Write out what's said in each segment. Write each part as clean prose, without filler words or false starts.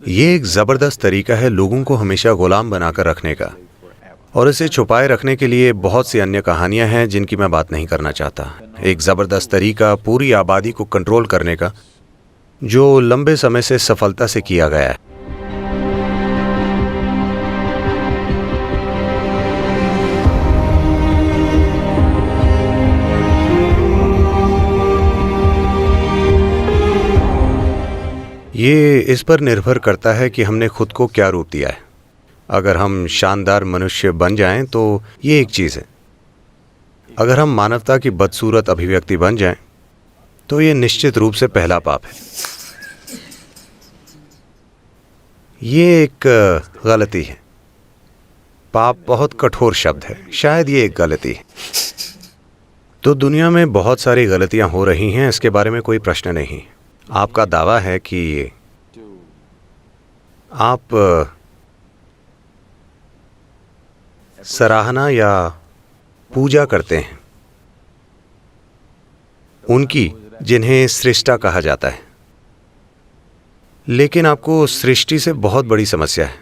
ये एक ज़बरदस्त तरीका है लोगों को हमेशा गुलाम बनाकर रखने का, और इसे छुपाए रखने के लिए बहुत सी अन्य कहानियां हैं जिनकी मैं बात नहीं करना चाहता। एक ज़बरदस्त तरीका पूरी आबादी को कंट्रोल करने का जो लंबे समय से सफलता से किया गया है। ये इस पर निर्भर करता है कि हमने खुद को क्या रूप दिया है। अगर हम शानदार मनुष्य बन जाएं तो ये एक चीज़ है। अगर हम मानवता की बदसूरत अभिव्यक्ति बन जाएं तो ये निश्चित रूप से पहला पाप है। ये एक गलती है। पाप बहुत कठोर शब्द है, शायद ये एक गलती है। तो दुनिया में बहुत सारी गलतियां हो रही हैं, इसके बारे में कोई प्रश्न नहीं। आपका दावा है कि आप सराहना या पूजा करते हैं उनकी जिन्हें सृष्टा कहा जाता है, लेकिन आपको सृष्टि से बहुत बड़ी समस्या है।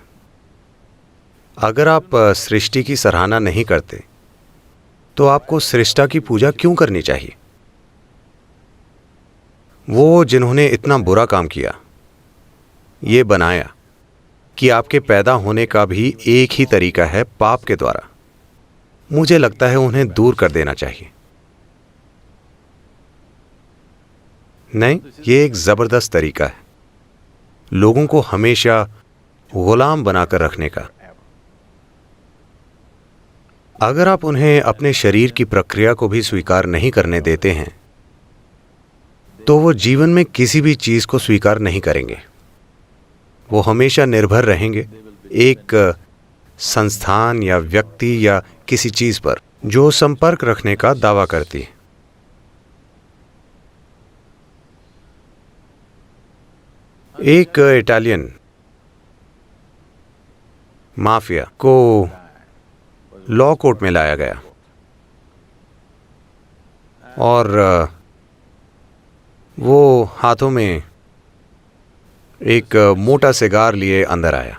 अगर आप सृष्टि की सराहना नहीं करते तो आपको सृष्टा की पूजा क्यों करनी चाहिए? वो जिन्होंने इतना बुरा काम किया, ये बनाया कि आपके पैदा होने का भी एक ही तरीका है, पाप के द्वारा। मुझे लगता है उन्हें दूर कर देना चाहिए। नहीं, ये एक ज़बरदस्त तरीका है लोगों को हमेशा गुलाम बनाकर रखने का। अगर आप उन्हें अपने शरीर की प्रक्रिया को भी स्वीकार नहीं करने देते हैं तो वो जीवन में किसी भी चीज़ को स्वीकार नहीं करेंगे। वो हमेशा निर्भर रहेंगे एक संस्थान या व्यक्ति या किसी चीज़ पर जो संपर्क रखने का दावा करती है। एक इटालियन माफिया को लॉ कोर्ट में लाया गया और वो हाथों में एक मोटा सिगार लिए अंदर आया।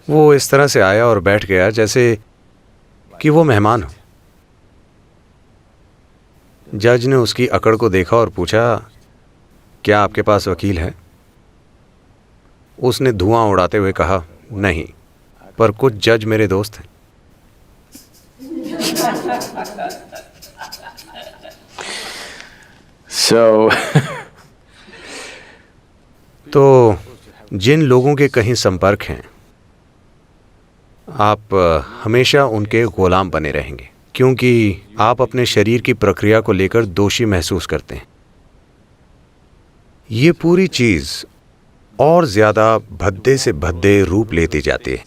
वो इस तरह से आया और बैठ गया जैसे कि वो मेहमान हो। जज ने उसकी अकड़ को देखा और पूछा, क्या आपके पास वकील है? उसने धुआं उड़ाते हुए कहा, नहीं, पर कुछ जज मेरे दोस्त हैं। तो जिन लोगों के कहीं संपर्क हैं, आप हमेशा उनके गुलाम बने रहेंगे क्योंकि आप अपने शरीर की प्रक्रिया को लेकर दोषी महसूस करते हैं। ये पूरी चीज़ और ज़्यादा भद्दे से भद्दे रूप लेती जाती है।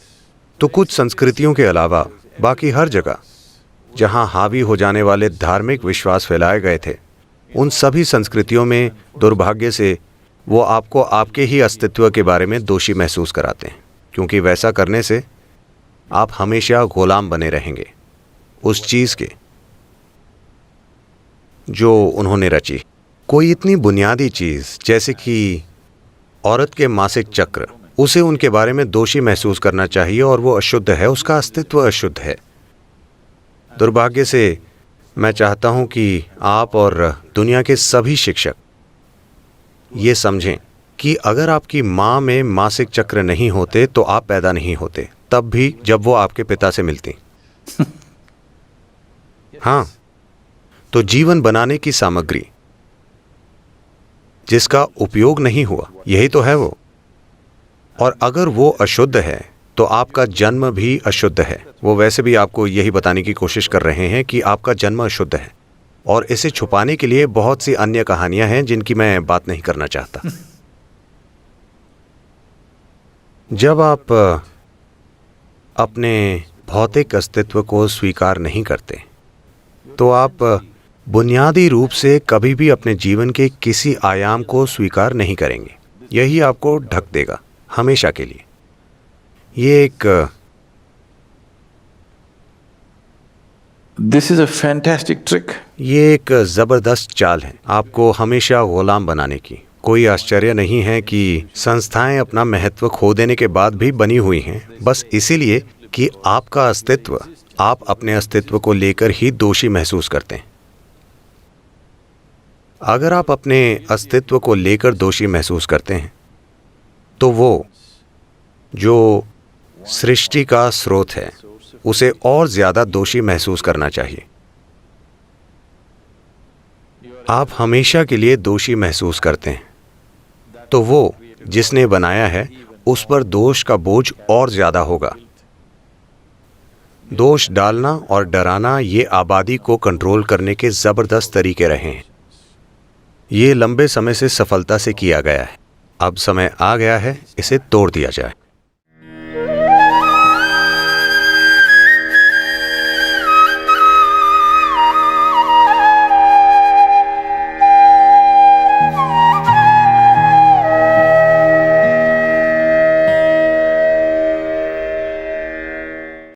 तो कुछ संस्कृतियों के अलावा बाकी हर जगह जहां हावी हो जाने वाले धार्मिक विश्वास फैलाए गए थे, उन सभी संस्कृतियों में दुर्भाग्य से वो आपको आपके ही अस्तित्व के बारे में दोषी महसूस कराते हैं, क्योंकि वैसा करने से आप हमेशा गुलाम बने रहेंगे उस चीज़ के जो उन्होंने रची। कोई इतनी बुनियादी चीज़ जैसे कि औरत के मासिक चक्र, उसे उनके बारे में दोषी महसूस करना चाहिए और वो अशुद्ध है, उसका अस्तित्व अशुद्ध है। दुर्भाग्य से मैं चाहता हूं कि आप और दुनिया के सभी शिक्षक ये समझें कि अगर आपकी माँ में मासिक चक्र नहीं होते तो आप पैदा नहीं होते, तब भी जब वो आपके पिता से मिलती। हाँ, तो जीवन बनाने की सामग्री जिसका उपयोग नहीं हुआ, यही तो है वो। और अगर वो अशुद्ध है तो आपका जन्म भी अशुद्ध है। वो वैसे भी आपको यही बताने की कोशिश कर रहे हैं कि आपका जन्म अशुद्ध है, और इसे छुपाने के लिए बहुत सी अन्य कहानियां हैं जिनकी मैं बात नहीं करना चाहता। जब आप अपने भौतिक अस्तित्व को स्वीकार नहीं करते तो आप बुनियादी रूप से कभी भी अपने जीवन के किसी आयाम को स्वीकार नहीं करेंगे। यही आपको ढक देगा हमेशा के लिए। This is a fantastic trick. ये एक ज़बरदस्त चाल है आपको हमेशा गुलाम बनाने की, कोई आश्चर्य नहीं है कि संस्थाएं अपना महत्व खो देने के बाद भी बनी हुई हैं, बस इसीलिए कि आपका अस्तित्व, आप अपने अस्तित्व को लेकर ही दोषी महसूस करते हैं। अगर आप अपने अस्तित्व को लेकर दोषी महसूस करते हैं, तो वो जो सृष्टि का स्रोत है, उसे और ज्यादा दोषी महसूस करना चाहिए। आप हमेशा के लिए दोषी महसूस करते हैं, तो वो जिसने बनाया है उस पर दोष का बोझ और ज्यादा होगा। दोष डालना और डराना ये आबादी को कंट्रोल करने के जबरदस्त तरीके रहे हैं। ये लंबे समय से सफलता से किया गया है। अब समय आ गया है इसे तोड़ दिया जाए।